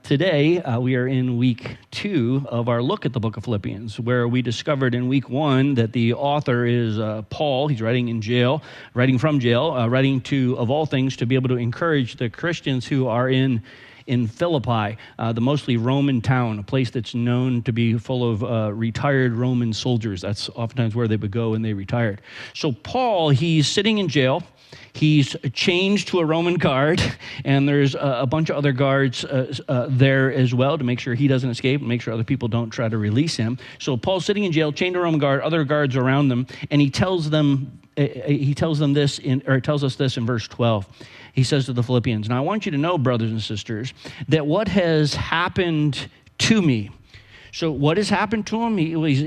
Today, we are in week 2 of our look at the book of Philippians, where we discovered in week 1 that the author is Paul. He's writing from jail, writing to, of all things, to be able to encourage the Christians who are in Philippi, the mostly Roman town, a place that's known to be full of retired Roman soldiers. That's oftentimes where they would go when they retired. So Paul, he's sitting in jail. He's chained to a Roman guard, and there's a bunch of other guards there as well to make sure he doesn't escape and make sure other people don't try to release him. So Paul's sitting in jail, chained to a Roman guard, other guards around them, and he tells us this in verse 12. He says to the Philippians, "Now I want you to know, brothers and sisters, that what has happened to me." So what has happened to him? He's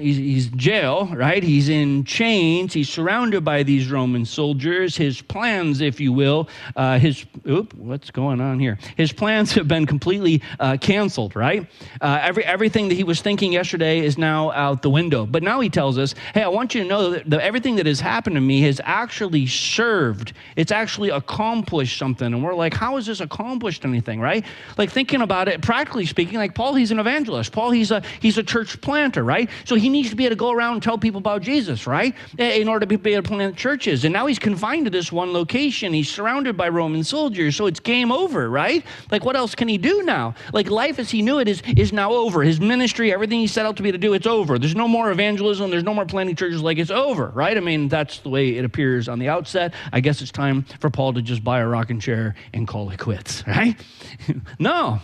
in jail, right? He's in chains. He's surrounded by these Roman soldiers. His plans, if you will, what's going on here? His plans have been completely canceled, right? Everything that he was thinking yesterday is now out the window. But now he tells us, hey, I want you to know that everything that has happened to me has actually served. It's actually accomplished something. And we're like, how has this accomplished anything, right? Like thinking about it, practically speaking, like Paul, he's an evangelist. Paul, he's a church planter, right? So he needs to be able to go around and tell people about Jesus, right? In order to be able to plant churches. And now he's confined to this one location. He's surrounded by Roman soldiers, so it's game over, right? Like what else can he do now? Like life as he knew it is now over. His ministry, everything he set out to be able to do, it's over. There's no more evangelism. There's no more planting churches. Like it's over, right? I mean, that's the way it appears on the outset. I guess it's time for Paul to just buy a rocking chair and call it quits, right? No,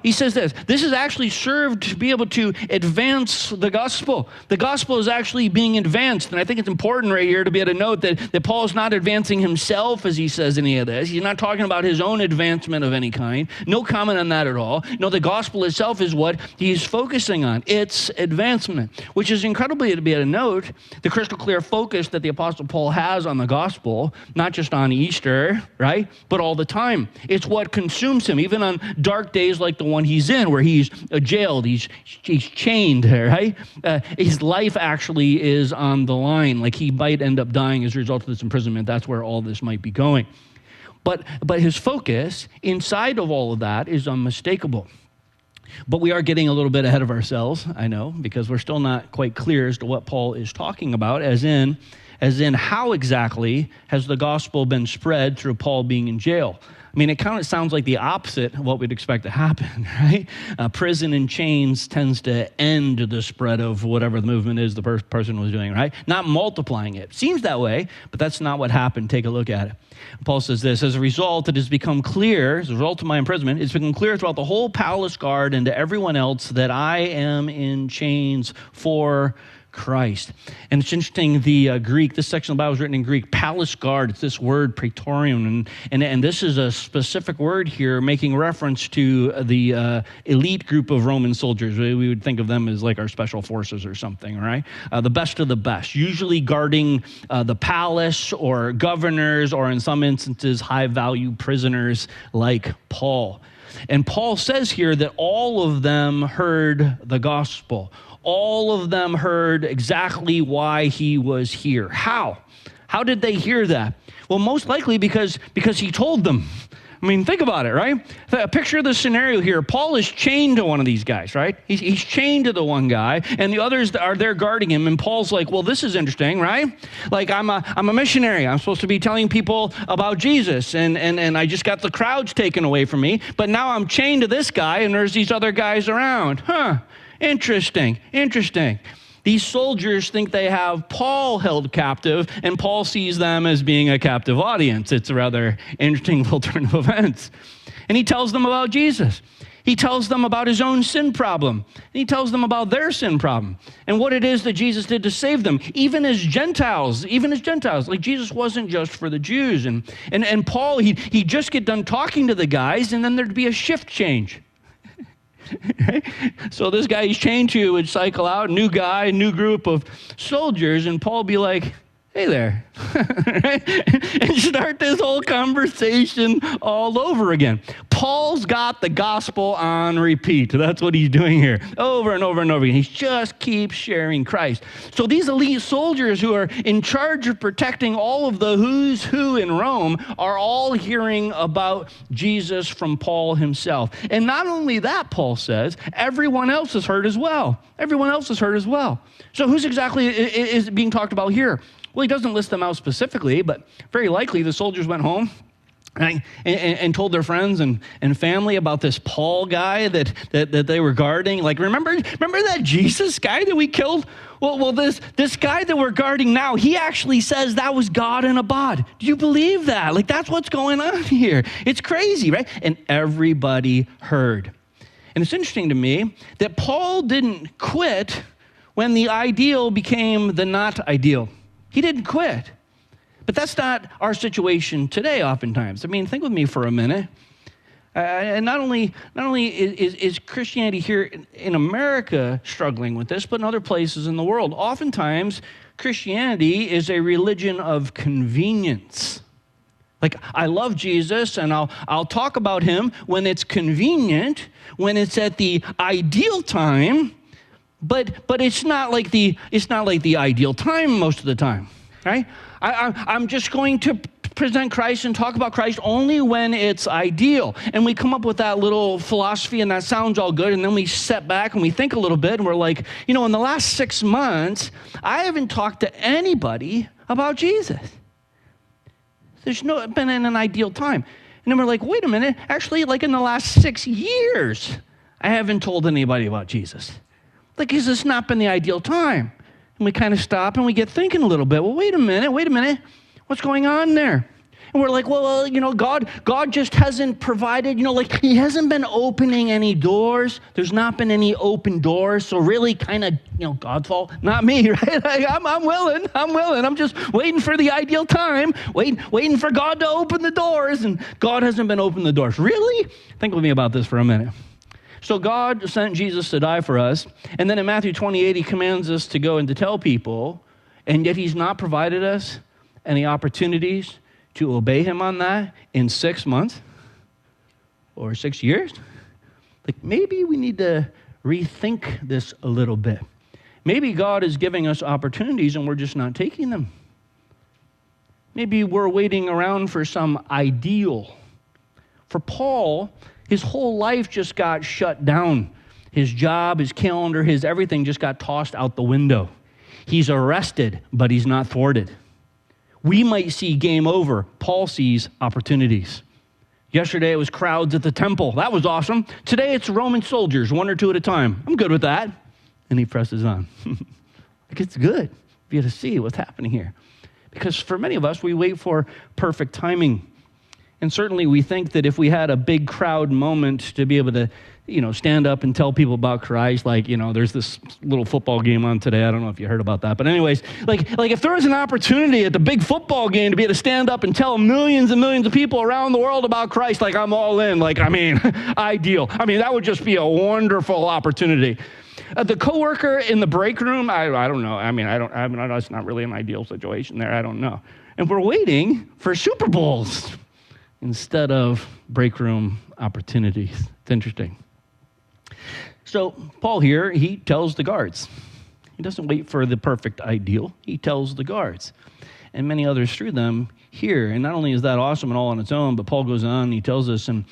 he says this has actually served to be able to advance the gospel. The gospel is actually being advanced. And I think it's important right here to be able to note that Paul is not advancing himself as he says any of this. He's not talking about his own advancement of any kind. No comment on that at all. No, the gospel itself is what he's focusing on. It's advancement, which is incredibly to be able to note the crystal clear focus that the Apostle Paul has on the gospel, not just on Easter, right, but all the time. It's what consumes him, even on dark days like the one he's in, where he's jailed, he's chained, right? His life actually is on the line. Like he might end up dying as a result of this imprisonment. That's where all this might be going. But his focus inside of all of that is unmistakable. But we are getting a little bit ahead of ourselves, I know, because we're still not quite clear as to what Paul is talking about, as in how exactly has the gospel been spread through Paul being in jail? I mean, it kind of sounds like the opposite of what we'd expect to happen, right? Prison and chains tends to end the spread of whatever the movement is the person was doing, right? Not multiplying it. Seems that way, but that's not what happened. Take a look at it. Paul says this, as a result, it has become clear, as a result of my imprisonment, it's become clear throughout the whole palace guard and to everyone else that I am in chains for Christ. And it's interesting, the Greek, this section of the Bible is written in Greek, palace guard, it's this word praetorium, and this is a specific word here making reference to the elite group of Roman soldiers. We would think of them as like our special forces or something, right? The best of the best, usually guarding the palace or governors or in some instances high-value prisoners like Paul. And Paul says here that all of them heard the gospel. All of them heard exactly why he was here. How? How did they hear that? Well, most likely because he told them. I mean, think about it, right? Picture the scenario here. Paul is chained to one of these guys, right? He's chained to the one guy, and the others are there guarding him. And Paul's like, well, this is interesting, right? Like, I'm a missionary. I'm supposed to be telling people about Jesus, and I just got the crowds taken away from me. But now I'm chained to this guy, and there's these other guys around. Interesting. These soldiers think they have Paul held captive, and Paul sees them as being a captive audience. It's a rather interesting little turn of events. And he tells them about Jesus. He tells them about his own sin problem. And he tells them about their sin problem and what it is that Jesus did to save them, even as Gentiles. Like Jesus wasn't just for the Jews. And Paul, he'd just get done talking to the guys, and then there'd be a shift change. So this guy he's chained to would cycle out, new guy, new group of soldiers, and Paul be like, hey there, and start this whole conversation all over again. Paul's got the gospel on repeat. That's what he's doing here, over and over and over again. He just keeps sharing Christ. So these elite soldiers who are in charge of protecting all of the who's who in Rome are all hearing about Jesus from Paul himself. And not only that, Paul says, everyone else has heard as well. Everyone else has heard as well. So who's exactly is being talked about here? Well, he doesn't list them out specifically, but very likely the soldiers went home and told their friends and family about this Paul guy that they were guarding. Like, remember that Jesus guy that we killed? Well, this guy that we're guarding now, he actually says that was God in a bod. Do you believe that? Like, that's what's going on here. It's crazy, right? And everybody heard. And it's interesting to me that Paul didn't quit when the ideal became the not ideal. He didn't quit. But that's not our situation today oftentimes. I mean, think with me for a minute. And not only is Christianity here in America struggling with this, but in other places in the world. Oftentimes, Christianity is a religion of convenience. Like, I love Jesus, and I'll talk about him when it's convenient, when it's at the ideal time, but it's not like the ideal time most of the time, right? I'm just going to present Christ and talk about Christ only when it's ideal. And we come up with that little philosophy, and that sounds all good, and then we step back and we think a little bit, and we're like, in the last 6 months, I haven't talked to anybody about Jesus. There's been in an ideal time. And then we're like, wait a minute, actually, like in the last 6 years, I haven't told anybody about Jesus. Like, has this not been the ideal time? And we kind of stop and we get thinking a little bit. Well, wait a minute. What's going on there? And we're like, well, God just hasn't provided, like he hasn't been opening any doors. There's not been any open doors. So really kind of, God's fault, not me, right? Like, I'm willing. I'm just waiting for the ideal time, waiting for God to open the doors. And God hasn't been opening the doors. Really? Think with me about this for a minute. So God sent Jesus to die for us. And then in Matthew 28, he commands us to go and to tell people. And yet he's not provided us any opportunities to obey him on that in 6 months or 6 years. Like, maybe we need to rethink this a little bit. Maybe God is giving us opportunities and we're just not taking them. Maybe we're waiting around for some ideal. For Paul, his whole life just got shut down. His job, his calendar, his everything just got tossed out the window. He's arrested, but he's not thwarted. We might see game over. Paul sees opportunities. Yesterday it was crowds at the temple. That was awesome. Today it's Roman soldiers, 1 or 2 at a time. I'm good with that. And he presses on. Like, it's good for you to see what's happening here. Because for many of us, we wait for perfect timing. And certainly we think that if we had a big crowd moment to be able to, stand up and tell people about Christ, like, there's this little football game on today. I don't know if you heard about that. But anyways, like if there was an opportunity at the big football game to be able to stand up and tell millions and millions of people around the world about Christ, like, I'm all in. Like, ideal. That would just be a wonderful opportunity. The coworker in the break room, I don't know. It's not really an ideal situation there. I don't know. And we're waiting for Super Bowls instead of break room opportunities. It's interesting. So Paul here, he tells the guards. He doesn't wait for the perfect ideal. He tells the guards. And many others through them here. And not only is that awesome and all on its own, but Paul goes on and he tells us, and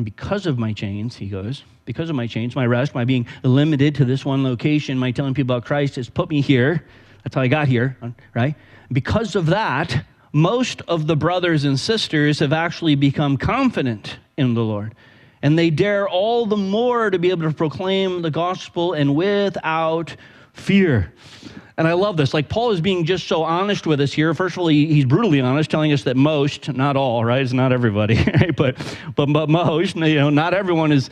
because of my chains, he goes, because of my chains, my rest, my being limited to this one location, my telling people about Christ has put me here. That's how I got here, right? Because of that, most of the brothers and sisters have actually become confident in the Lord. And they dare all the more to be able to proclaim the gospel and without fear. And I love this. Like, Paul is being just so honest with us here. First of all, he's brutally honest, telling us that most, not all, right? It's not everybody, right? But most, not everyone is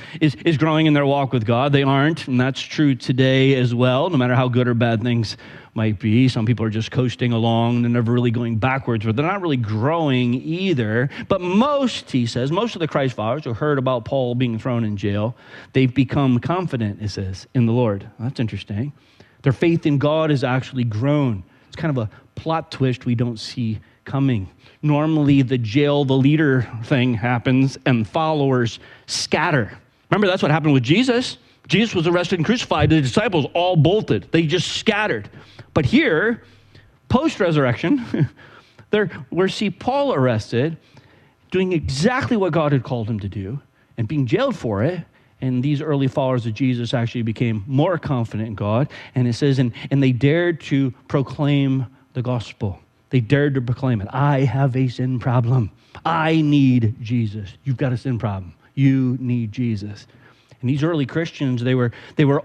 growing in their walk with God. They aren't, and that's true today as well, no matter how good or bad things might be. Some people are just coasting along. They're never really going backwards, but they're not really growing either. But most, he says, most of the Christ followers who heard about Paul being thrown in jail, they've become confident, it says, in the Lord. Well, that's interesting. Their faith in God has actually grown. It's kind of a plot twist we don't see coming. Normally, the jail the leader thing happens and followers scatter. Remember, that's what happened with Jesus. Jesus was arrested and crucified. The disciples all bolted. They just scattered. But here, post-resurrection, we see Paul arrested, doing exactly what God had called him to do, and being jailed for it. And these early followers of Jesus actually became more confident in God. And it says, and they dared to proclaim the gospel. They dared to proclaim it. I have a sin problem. I need Jesus. You've got a sin problem. You need Jesus. And these early Christians, they were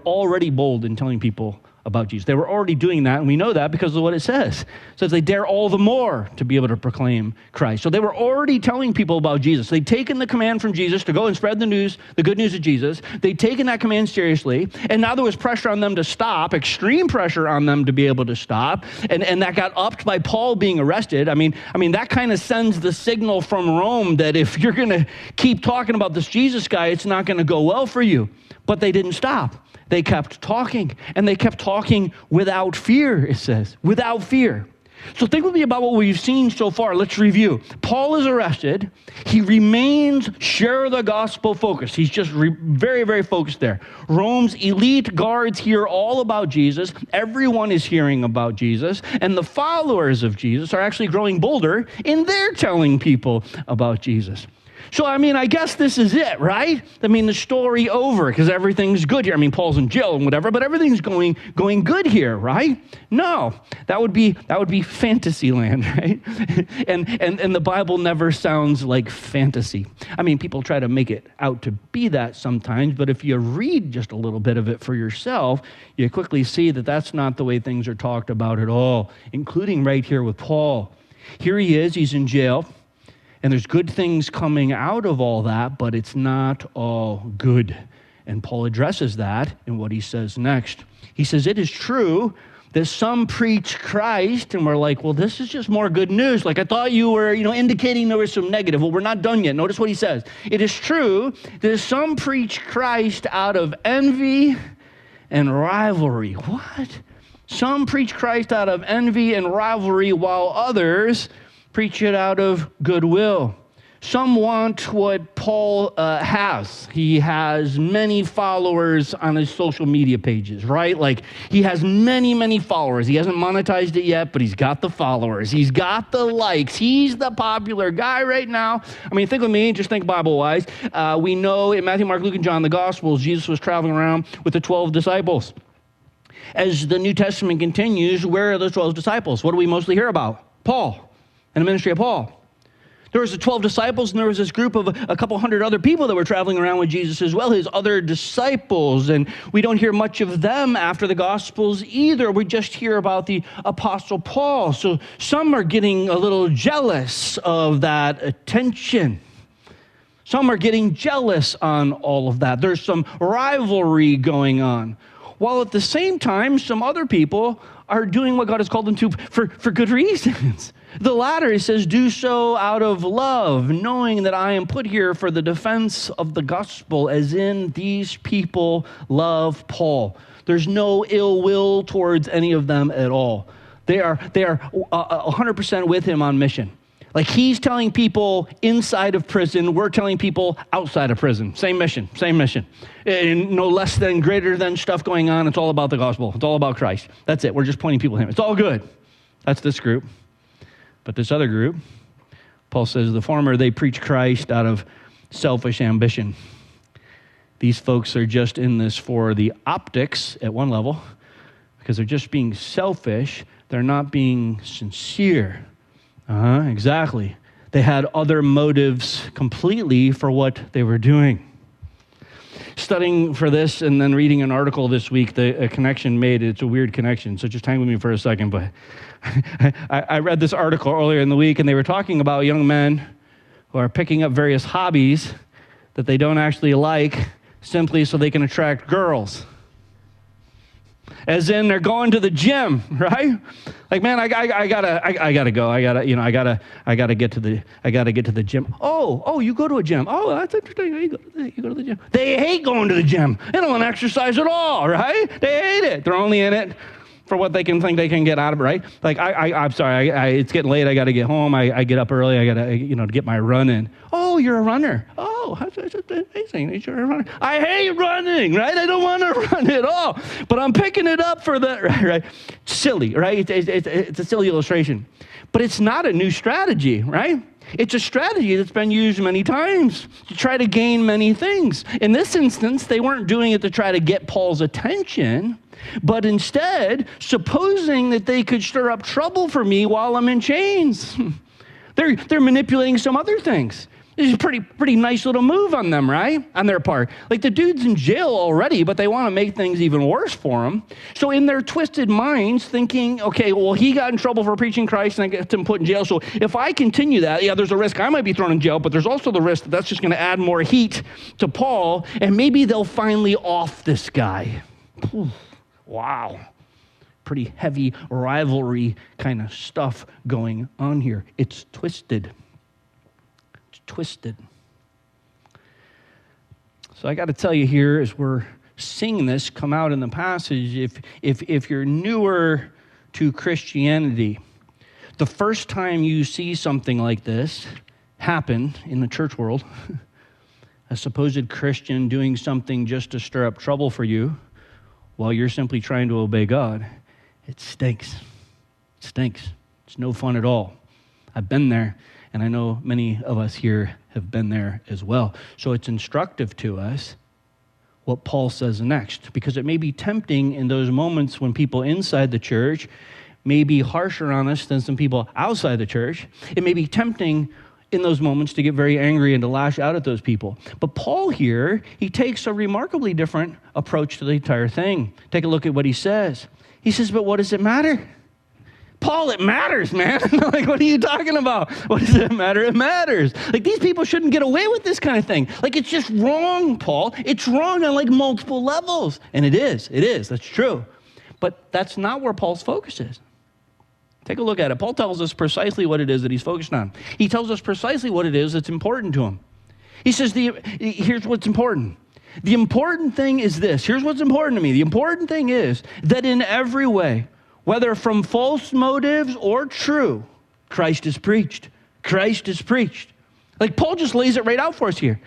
already bold in telling people about Jesus. They were already doing that, and we know that because of what it says. It says they dare all the more to be able to proclaim Christ. So they were already telling people about Jesus. They'd taken the command from Jesus to go and spread the good news of Jesus. They'd taken that command seriously, and now there was pressure on them to stop, extreme pressure on them to be able to stop, and that got upped by Paul being arrested. I mean, that kind of sends the signal from Rome that if you're going to keep talking about this Jesus guy, it's not going to go well for you. But they didn't stop. They kept talking, and they kept talking without fear, it says, without fear. So think with me about what we've seen so far. Let's review. Paul is arrested. He remains share the gospel focused. He's just very, very focused there. Rome's elite guards hear all about Jesus. Everyone is hearing about Jesus, and the followers of Jesus are actually growing bolder in their telling people about Jesus. So, I guess this is it, right? The story over because everything's good here. Paul's in jail and whatever, but everything's going good here, right? No, that would be fantasy land, right? and the Bible never sounds like fantasy. People try to make it out to be that sometimes, but if you read just a little bit of it for yourself, you quickly see that that's not the way things are talked about at all, including right here with Paul. Here he is, he's in jail. And there's good things coming out of all that, but it's not all good. And Paul addresses that in what he says next. He says, it is true that some preach Christ, and we're like, well, this is just more good news. Like I thought you were, indicating there was some negative. Well, we're not done yet. Notice what he says. It is true that some preach Christ out of envy and rivalry. What? Some preach Christ out of envy and rivalry, while others preach it out of goodwill. Some want what Paul has. He has many followers on his social media pages, right? Like he has many, many followers. He hasn't monetized it yet, but he's got the followers. He's got the likes. He's the popular guy right now. Think with me, just think Bible-wise. We know in Matthew, Mark, Luke, and John, the Gospels, Jesus was traveling around with the 12 disciples. As the New Testament continues, where are those 12 disciples? What do we mostly hear about? Paul. And the ministry of Paul. There was the 12 disciples, and there was this group of a couple hundred other people that were traveling around with Jesus as well, his other disciples. And we don't hear much of them after the Gospels either. We just hear about the Apostle Paul. So some are getting a little jealous of that attention. Some are getting jealous on all of that. There's some rivalry going on. While at the same time, some other people are doing what God has called them to for good reasons. The latter, he says, do so out of love, knowing that I am put here for the defense of the gospel, as in these people love Paul. There's no ill will towards any of them at all. They are 100% with him on mission. Like he's telling people inside of prison, we're telling people outside of prison. Same mission. And no less than, greater than stuff going on. It's all about the gospel. It's all about Christ. That's it. We're just pointing people to him. It's all good. That's this group. But this other group, Paul says, the former, they preach Christ out of selfish ambition. These folks are just in this for the optics at one level, because they're just being selfish. They're not being sincere. Exactly. They had other motives completely for what they were doing. Studying for this and then reading an article this week, a connection made. It's a weird connection, so just hang with me for a second. But I read this article earlier in the week, and they were talking about young men who are picking up various hobbies that they don't actually like simply so they can attract girls. As in, they're going to the gym, right? Like, man, I gotta go. I gotta get to the gym. Oh, you go to a gym. Oh, that's interesting. You go to the gym. They hate going to the gym. They don't want to exercise at all, right? They hate it. They're only in it for what they can think they can get out of it, right? Like, I'm sorry, it's getting late. I got to get home. I get up early. I got to, to get my run in. Oh, you're a runner. Oh, that's amazing. You're a runner. I hate running, right? I don't want to run at all. But I'm picking it up for that, right? Silly, right? It's a silly illustration. But it's not a new strategy, right? It's a strategy that's been used many times to try to gain many things. In this instance, they weren't doing it to try to get Paul's attention, but instead, supposing that they could stir up trouble for me while I'm in chains. They're manipulating some other things. This is a pretty nice little move on them, right? On their part. Like, the dude's in jail already, but they want to make things even worse for him. So in their twisted minds, thinking, okay, well, he got in trouble for preaching Christ and I get him put in jail. So if I continue that, yeah, there's a risk I might be thrown in jail, but there's also the risk that that's just going to add more heat to Paul, and maybe they'll finally off this guy. Wow. Pretty heavy rivalry kind of stuff going on here. It's twisted. Twisted. So I got to tell you here, as we're seeing this come out in the passage, if you're newer to Christianity, the first time you see something like this happen in the church world, a supposed Christian doing something just to stir up trouble for you while you're simply trying to obey God, it stinks. It stinks. It's no fun at all. I've been there. And I know many of us here have been there as well. So it's instructive to us what Paul says next, because it may be tempting in those moments when people inside the church may be harsher on us than some people outside the church. It may be tempting in those moments to get very angry and to lash out at those people. But Paul here, he takes a remarkably different approach to the entire thing. Take a look at what he says. He says, but what does it matter? Paul, it matters, man. Like, what are you talking about? What does it matter? It matters. Like, these people shouldn't get away with this kind of thing. Like, it's just wrong, Paul. It's wrong on, like, multiple levels. And it is. That's true. But that's not where Paul's focus is. Take a look at it. Paul tells us precisely what it is that he's focused on. He tells us precisely what it is that's important to him. He says, here's what's important. The important thing is this. Here's what's important to me. The important thing is that in every way, whether from false motives or true, Christ is preached. Christ is preached. Like, Paul just lays it right out for us here.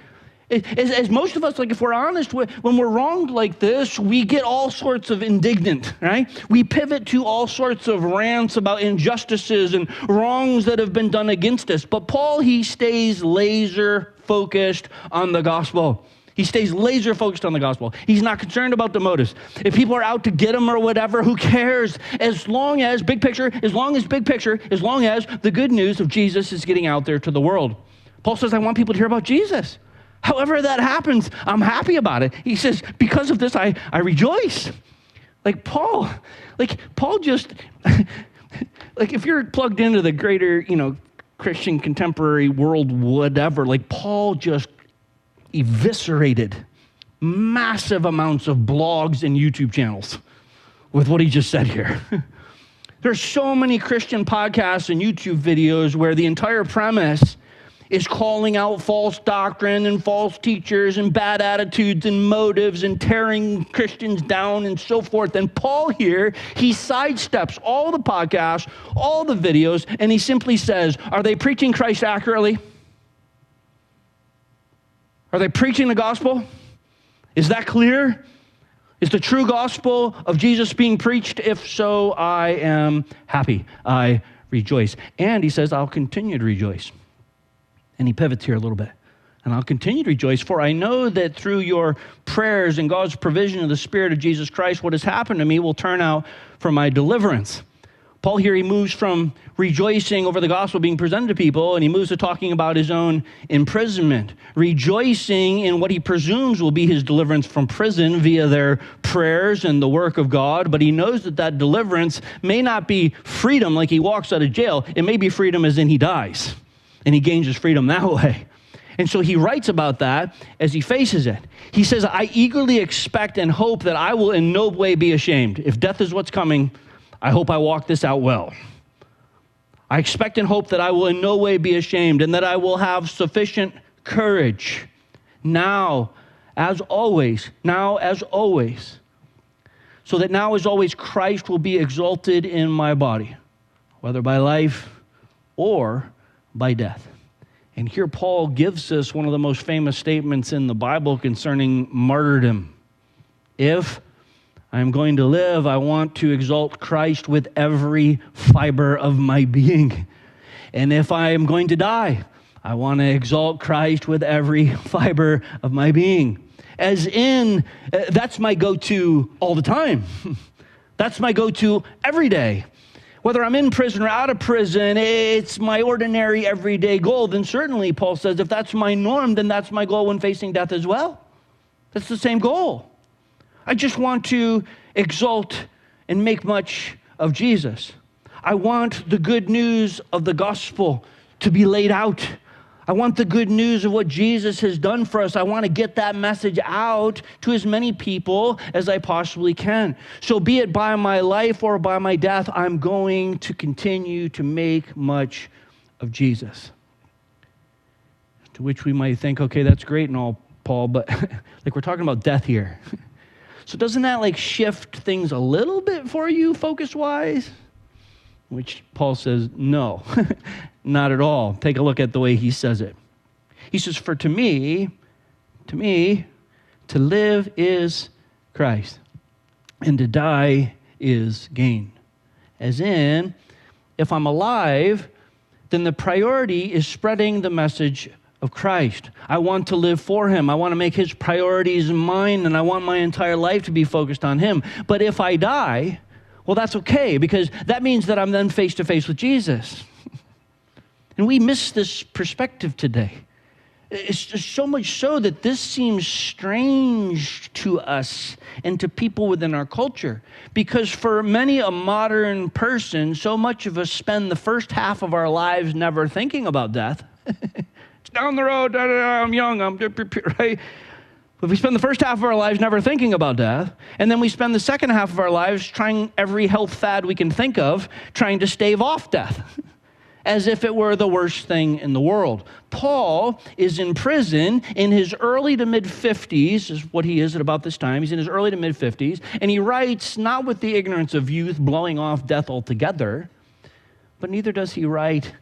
As most of us, like, if we're honest, when we're wronged like this, we get all sorts of indignant, right? We pivot to all sorts of rants about injustices and wrongs that have been done against us. But Paul, he stays laser focused on the gospel. He stays laser focused on the gospel. He's not concerned about the motives. If people are out to get him or whatever, who cares? As long as the good news of Jesus is getting out there to the world. Paul says, I want people to hear about Jesus. However that happens, I'm happy about it. He says, because of this, I rejoice. Paul just, like, if you're plugged into the greater, Christian contemporary world, whatever, like, Paul just eviscerated massive amounts of blogs and YouTube channels with what he just said here. There's so many Christian podcasts and YouTube videos where the entire premise is calling out false doctrine and false teachers and bad attitudes and motives and tearing Christians down and so forth. And Paul here, he sidesteps all the podcasts, all the videos, and he simply says, are they preaching Christ accurately? Are they preaching the gospel? Is that clear? Is the true gospel of Jesus being preached? If so, I am happy. I rejoice. And he says, I'll continue to rejoice. And he pivots here a little bit. And I'll continue to rejoice, for I know that through your prayers and God's provision of the Spirit of Jesus Christ, what has happened to me will turn out for my deliverance. Paul here, he moves from rejoicing over the gospel being presented to people, and he moves to talking about his own imprisonment, rejoicing in what he presumes will be his deliverance from prison via their prayers and the work of God. But he knows that that deliverance may not be freedom like he walks out of jail. It may be freedom as in he dies, and he gains his freedom that way. And so he writes about that as he faces it. He says, I eagerly expect and hope that I will in no way be ashamed. If death is what's coming, I hope I walk this out well. I expect and hope that I will in no way be ashamed and that I will have sufficient courage now as always. so that now as always Christ will be exalted in my body, whether by life or by death. And here Paul gives us one of the most famous statements in the Bible concerning martyrdom. If I'm going to live, I want to exalt Christ with every fiber of my being. And if I am going to die, I want to exalt Christ with every fiber of my being. As in, that's my go-to all the time. That's my go-to every day. Whether I'm in prison or out of prison, it's my ordinary everyday goal. Then certainly, Paul says, if that's my norm, then that's my goal when facing death as well. That's the same goal. I just want to exalt and make much of Jesus. I want the good news of the gospel to be laid out. I want the good news of what Jesus has done for us. I want to get that message out to as many people as I possibly can. So be it by my life or by my death, I'm going to continue to make much of Jesus. To which we might think, okay, that's great and all, Paul, but like we're talking about death here. So doesn't that like shift things a little bit for you focus-wise? Which Paul says, no, not at all. Take a look at the way he says it. He says, for to me, to live is Christ, and to die is gain. As in, if I'm alive, then the priority is spreading the message of Christ. I want to live for him. I want to make his priorities mine, and I want my entire life to be focused on him. But if I die, well, that's okay, because that means that I'm then face to face with Jesus. And we miss this perspective today. It's just so much so that this seems strange to us and to people within our culture. Because for many a modern person, so much of us spend the first half of our lives never thinking about death. It's down the road, I'm young, right? But we spend the first half of our lives never thinking about death, and then we spend the second half of our lives trying every health fad we can think of, trying to stave off death, as if it were the worst thing in the world. Paul is in prison in his early to mid-50s, is what he is at about this time. He's in his early to mid-50s, and he writes not with the ignorance of youth blowing off death altogether, but neither does he write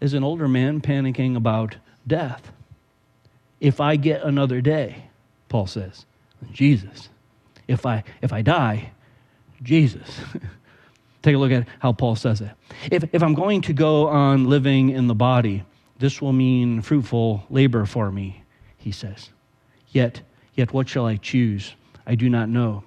as an older man panicking about death. If I get another day, Paul says, Jesus. If I die, Jesus. Take a look at how Paul says it. If I'm going to go on living in the body, this will mean fruitful labor for me, he says. Yet what shall I choose? I do not know.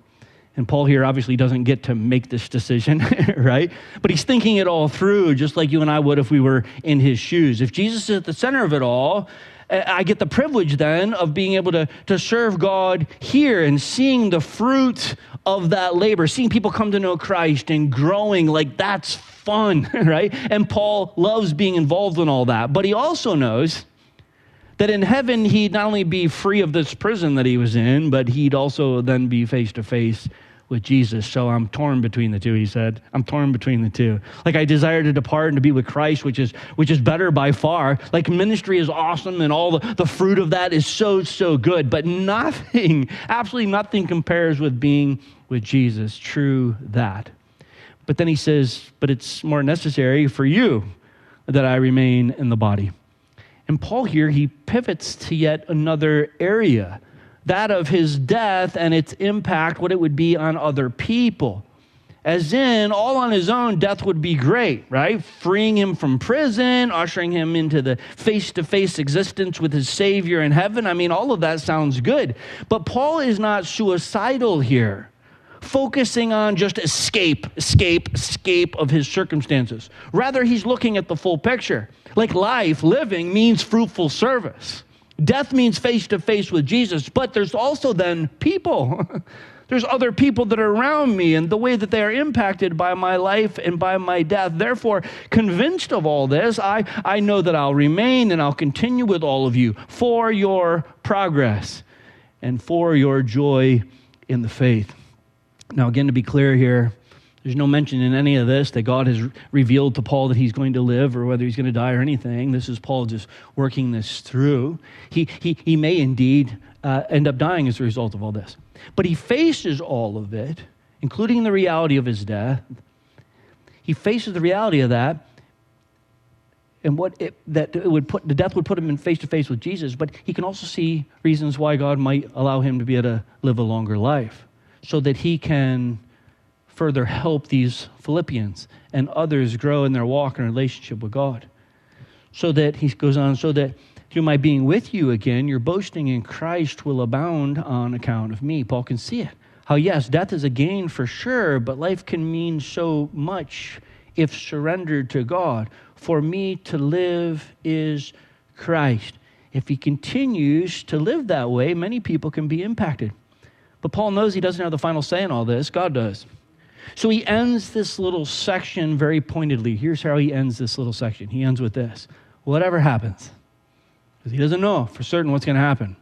And Paul here obviously doesn't get to make this decision, right? But he's thinking it all through, just like you and I would if we were in his shoes. If Jesus is at the center of it all, I get the privilege then of being able to serve God here and seeing the fruit of that labor, seeing people come to know Christ and growing, like that's fun, right? And Paul loves being involved in all that. But he also knows that in heaven, he'd not only be free of this prison that he was in, but he'd also then be face to face with Jesus. So I'm torn between the two, he said. I'm torn between the two. Like I desire to depart and to be with Christ, which is better by far. Like ministry is awesome and all the fruit of that is so good. But nothing, absolutely nothing compares with being with Jesus. True that. But then he says, but it's more necessary for you that I remain in the body. And Paul here, he pivots to yet another area, that of his death and its impact, what it would be on other people. As in, all on his own, death would be great, right? Freeing him from prison, ushering him into the face-to-face existence with his Savior in heaven. I mean, all of that sounds good. But Paul is not suicidal here, focusing on just escape of his circumstances. Rather, he's looking at the full picture. Like life, living, means fruitful service. Death means face-to-face with Jesus, but there's also then people. There's other people that are around me and the way that they are impacted by my life and by my death. Therefore, convinced of all this, I know that I'll remain and I'll continue with all of you for your progress and for your joy in the faith. Now, again, to be clear here, there's no mention in any of this that God has revealed to Paul that he's going to live or whether he's going to die or anything. This is Paul just working this through. He may indeed end up dying as a result of all this. But he faces all of it including the reality of his death. He faces the reality of that, and the death would put him in face to face with Jesus, but he can also see reasons why God might allow him to be able to live a longer life, so that he can further help these Philippians and others grow in their walk and relationship with God. So that, he goes on, so that through my being with you again, your boasting in Christ will abound on account of me. Paul can see it. How, yes, death is a gain for sure, but life can mean so much if surrendered to God. For me to live is Christ. If he continues to live that way, many people can be impacted. But Paul knows he doesn't have the final say in all this. God does. So he ends this little section very pointedly. Here's how he ends this little section. He ends with this. Whatever happens, because he doesn't know for certain what's going to happen.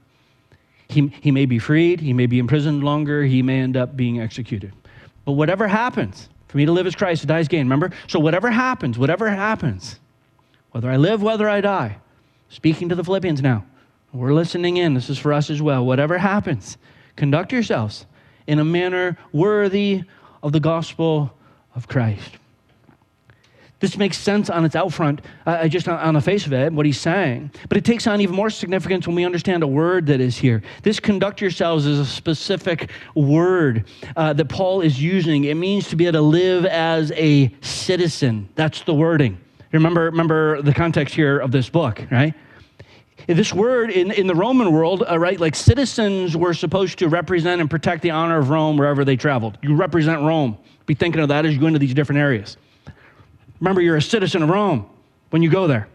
He may be freed. He may be imprisoned longer. He may end up being executed. But whatever happens, for me to live as Christ, to die as gain. Remember? So whatever happens, whether I live, whether I die, speaking to the Philippians now, we're listening in. This is for us as well. Whatever happens, conduct yourselves in a manner worthy of the gospel of Christ. This makes sense on its out front, just on the face of it, what he's saying. But it takes on even more significance when we understand a word that is here. This conduct yourselves is a specific word that Paul is using. It means to be able to live as a citizen. That's the wording. Remember the context here of this book, right? This word in the Roman world, right, like citizens were supposed to represent and protect the honor of Rome wherever they traveled. You represent Rome. Be thinking of that as you go into these different areas. Remember, you're a citizen of Rome when you go there.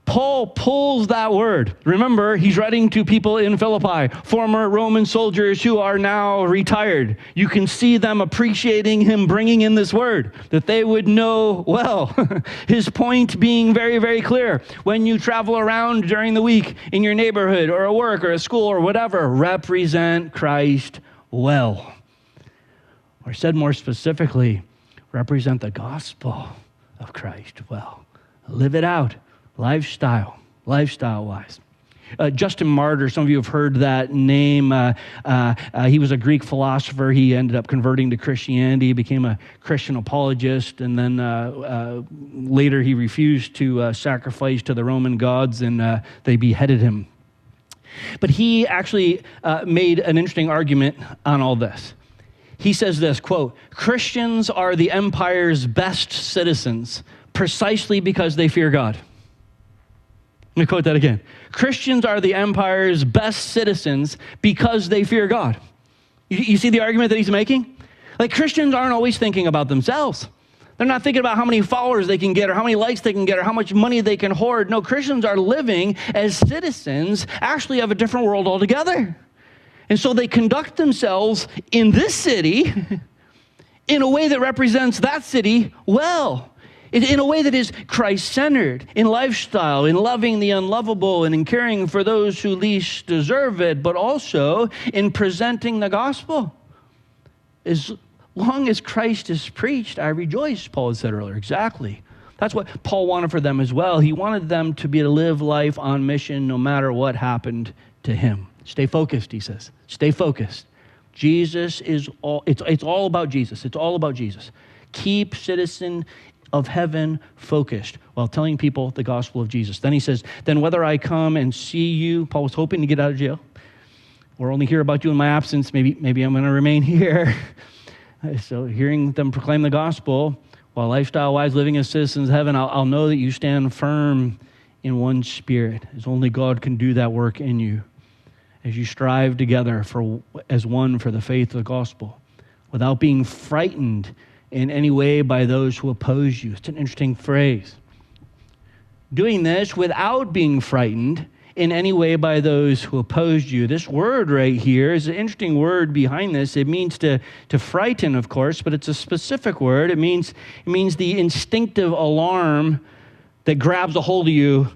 Paul pulls that word. Remember, he's writing to people in Philippi, former Roman soldiers who are now retired. You can see them appreciating him bringing in this word, that they would know well. His point being very, very clear. When you travel around during the week in your neighborhood or at work or at school or whatever, represent Christ well. Or said more specifically, represent the gospel of Christ well. Live it out, lifestyle-wise. Justin Martyr, some of you have heard that name. He was a Greek philosopher. He ended up converting to Christianity, became a Christian apologist, and then later he refused to sacrifice to the Roman gods, and they beheaded him. But he actually made an interesting argument on all this. He says this, quote, Christians are the empire's best citizens precisely because they fear God. Let me quote that again. Christians are the empire's best citizens because they fear God. You see the argument that he's making? Like, Christians aren't always thinking about themselves. They're not thinking about how many followers they can get or how many likes they can get or how much money they can hoard. No, Christians are living as citizens actually of a different world altogether. And so they conduct themselves in this city in a way that represents that city well, in a way that is Christ-centered, in lifestyle, in loving the unlovable, and in caring for those who least deserve it, but also in presenting the gospel. As long as Christ is preached, I rejoice, Paul had said earlier. Exactly. That's what Paul wanted for them as well. He wanted them to be able to live life on mission no matter what happened to him. Stay focused, he says. Stay focused. Jesus is all, it's all about Jesus. It's all about Jesus. Keep citizen of heaven focused while telling people the gospel of Jesus. Then he says, then whether I come and see you, Paul was hoping to get out of jail, or only hear about you in my absence, maybe I'm going to remain here. So hearing them proclaim the gospel, while lifestyle-wise living as citizens of heaven, I'll know that you stand firm in one spirit, as only God can do that work in you, as you strive together as one for the faith of the gospel, without being frightened in any way by those who oppose you. It's an interesting phrase. Doing this without being frightened in any way by those who opposed you. This word right here is an interesting word behind this. It means to frighten, of course, but it's a specific word. It means the instinctive alarm that grabs a hold of you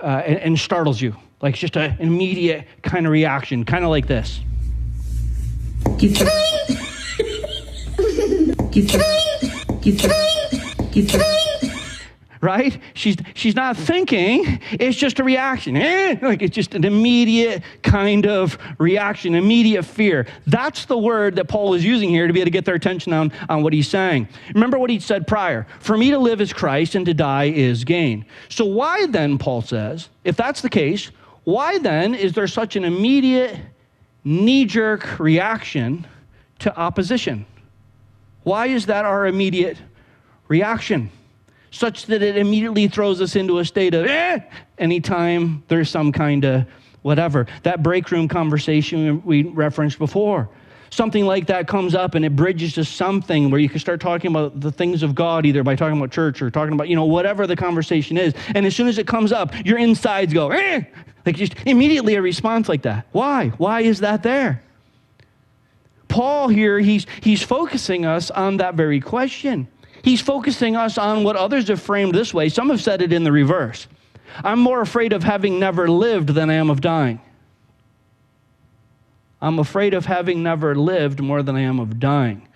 and startles you. Like just an immediate kind of reaction, kind of like this. right? She's not thinking. It's just a reaction. Like it's just an immediate kind of reaction, immediate fear. That's the word that Paul is using here to be able to get their attention on what he's saying. Remember what he said prior. For me to live is Christ and to die is gain. So why then, Paul says, if that's the case, why then is there such an immediate knee-jerk reaction to opposition? Why is that our immediate reaction? Such that it immediately throws us into a state of anytime there's some kind of whatever. That break room conversation we referenced before. Something like that comes up and it bridges to something where you can start talking about the things of God, either by talking about church or talking about, whatever the conversation is. And as soon as it comes up, your insides go, like just immediately a response like that. Why? Why is that there? Paul here, he's focusing us on that very question. He's focusing us on what others have framed this way. Some have said it in the reverse. I'm more afraid of having never lived than I am of dying. I'm afraid of having never lived more than I am of dying.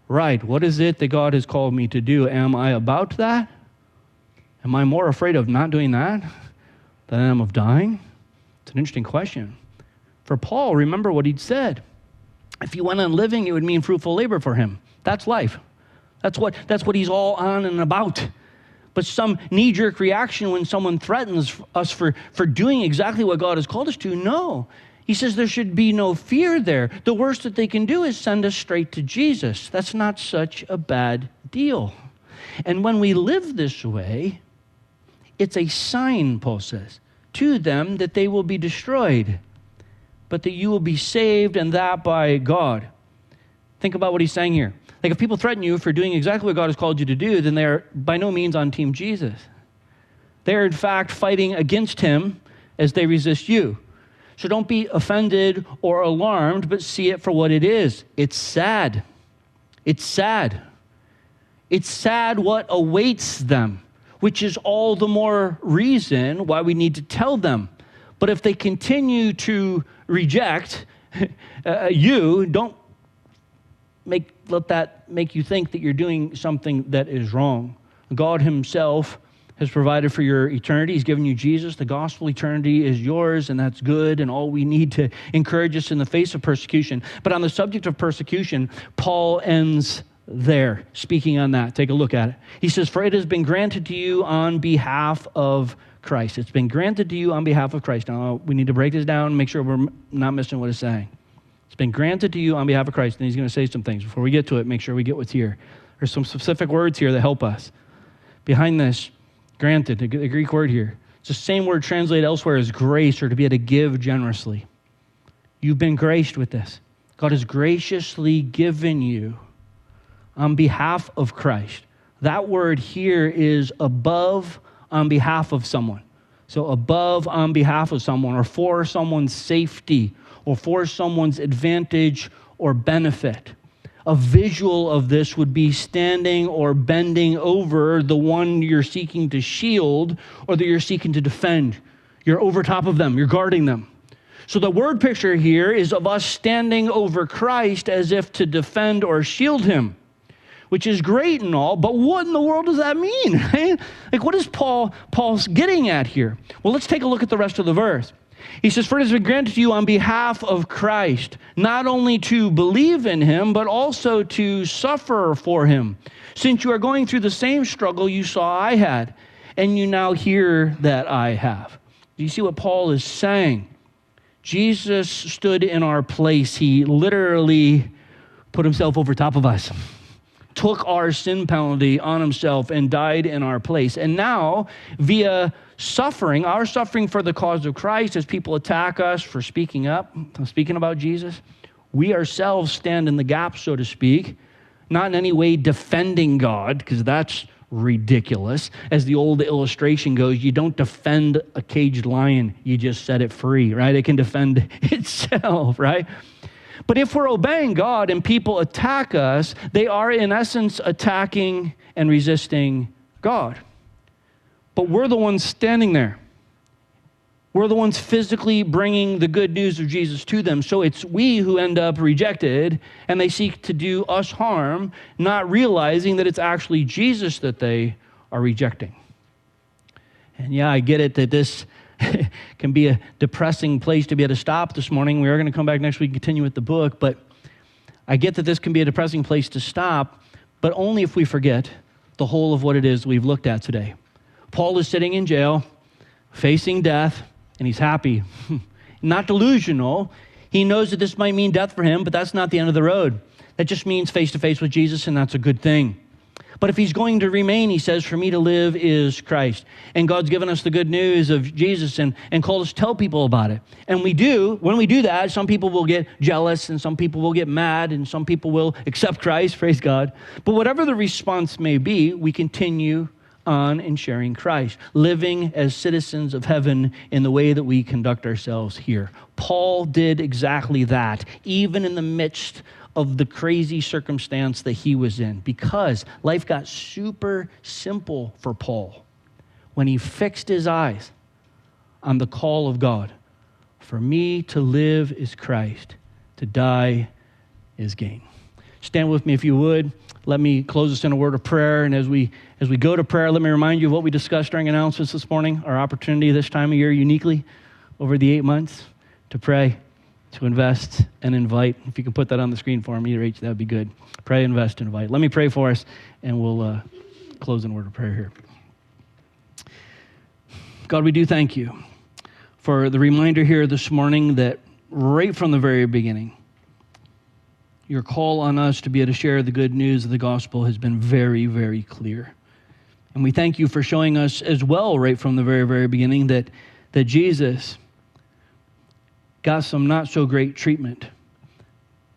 Right, what is it that God has called me to do? Am I about that? Am I more afraid of not doing that than I am of dying? It's an interesting question. For Paul, remember what he'd said. If he went on living, it would mean fruitful labor for him. That's life. That's what he's all on and about. But some knee-jerk reaction when someone threatens us for doing exactly what God has called us to, no. He says there should be no fear there. The worst that they can do is send us straight to Jesus. That's not such a bad deal. And when we live this way, it's a sign, Paul says, to them that they will be destroyed, but that you will be saved, and that by God. Think about what he's saying here. Like if people threaten you for doing exactly what God has called you to do, then they're by no means on Team Jesus. They're in fact fighting against him as they resist you. So don't be offended or alarmed, but see it for what it is. It's sad. It's sad. It's sad what awaits them, which is all the more reason why we need to tell them. But if they continue to reject you, don't let that make you think that you're doing something that is wrong. God himself has provided for your eternity. He's given you Jesus. The gospel eternity is yours, and that's good, and all we need to encourage us in the face of persecution. But on the subject of persecution, Paul ends there, speaking on that. Take a look at it. He says, for it has been granted to you on behalf of Christ. It's been granted to you on behalf of Christ. Now, we need to break this down and make sure we're not missing what it's saying. It's been granted to you on behalf of Christ. And he's going to say some things. Before we get to it, make sure we get what's here. There's some specific words here that help us. Behind this, granted, the Greek word here, it's the same word translated elsewhere as grace, or to be able to give generously. You've been graced with this. God has graciously given you on behalf of Christ. That word here is above on behalf of someone. So above on behalf of someone, or for someone's safety, or for someone's advantage or benefit. A visual of this would be standing or bending over the one you're seeking to shield or that you're seeking to defend. You're over top of them. You're guarding them. So the word picture here is of us standing over Christ as if to defend or shield him, which is great and all, but what in the world does that mean? Right? Like, what is Paul's getting at here? Well, let's take a look at the rest of the verse. He says, for it has been granted to you on behalf of Christ, not only to believe in him, but also to suffer for him, since you are going through the same struggle you saw I had, and you now hear that I have. Do you see what Paul is saying? Jesus stood in our place. He literally put himself over top of us, took our sin penalty on himself, and died in our place. And now, via suffering, our suffering for the cause of Christ, as people attack us for speaking up, speaking about Jesus, we ourselves stand in the gap, so to speak, not in any way defending God, because that's ridiculous. As the old illustration goes, you don't defend a caged lion, you just set it free, right? It can defend itself, right? But if we're obeying God and people attack us, they are in essence attacking and resisting God. But we're the ones standing there. We're the ones physically bringing the good news of Jesus to them. So it's we who end up rejected, and they seek to do us harm, not realizing that it's actually Jesus that they are rejecting. And yeah, I get it that this can be a depressing place to be able to stop this morning. We are going to come back next week and continue with the book, but I get that this can be a depressing place to stop, but only if we forget the whole of what it is we've looked at today. Paul is sitting in jail, facing death, and he's happy. Not delusional. He knows that this might mean death for him, but that's not the end of the road. That just means face-to-face with Jesus, and that's a good thing. But if he's going to remain, he says, for me to live is Christ. And God's given us the good news of Jesus and called us to tell people about it. And we do. When we do that, some people will get jealous, and some people will get mad, and some people will accept Christ, praise God. But whatever the response may be, we continue on in sharing Christ, living as citizens of heaven in the way that we conduct ourselves here. Paul did exactly that, even in the midst of the crazy circumstance that he was in, because life got super simple for Paul when he fixed his eyes on the call of God. For me to live is Christ, to die is gain. Stand with me if you would. Let me close us in a word of prayer. And as we go to prayer, let me remind you of what we discussed during announcements this morning, our opportunity this time of year uniquely over the 8 months to pray, to invest, and invite. If you can put that on the screen for me, Rach, that would be good. Pray, invest, and invite. Let me pray for us, and we'll close in a word of prayer here. God, we do thank you for the reminder here this morning that right from the very beginning, your call on us to be able to share the good news of the gospel has been very, very clear. And we thank you for showing us as well right from the very, very beginning that Jesus got some not so great treatment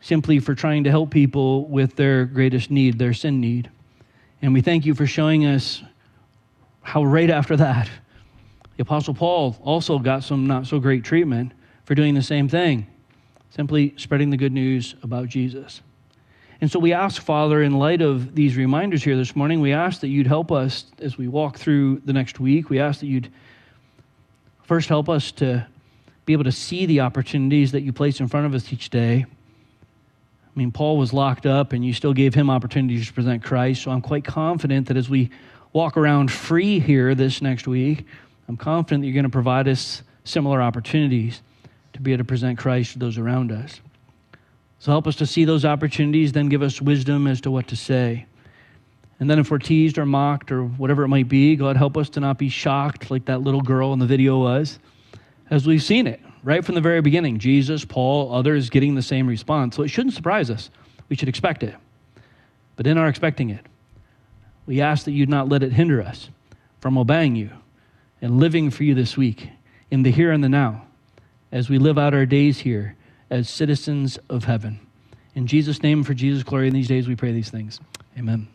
simply for trying to help people with their greatest need, their sin need. And we thank you for showing us how right after that, the Apostle Paul also got some not so great treatment for doing the same thing, simply spreading the good news about Jesus. And so we ask, Father, in light of these reminders here this morning, we ask that you'd help us as we walk through the next week. We ask that you'd first help us to be able to see the opportunities that you place in front of us each day. I mean, Paul was locked up, and you still gave him opportunities to present Christ. So I'm quite confident that as we walk around free here this next week, I'm confident that you're going to provide us similar opportunities to be able to present Christ to those around us. So help us to see those opportunities, then give us wisdom as to what to say. And then if we're teased or mocked or whatever it might be, God, help us to not be shocked like that little girl in the video was, as we've seen it right from the very beginning. Jesus, Paul, others getting the same response. So it shouldn't surprise us. We should expect it. But in our expecting it, we ask that you'd not let it hinder us from obeying you and living for you this week in the here and the now as we live out our days here as citizens of heaven. In Jesus' name, for Jesus' glory in these days, we pray these things. Amen.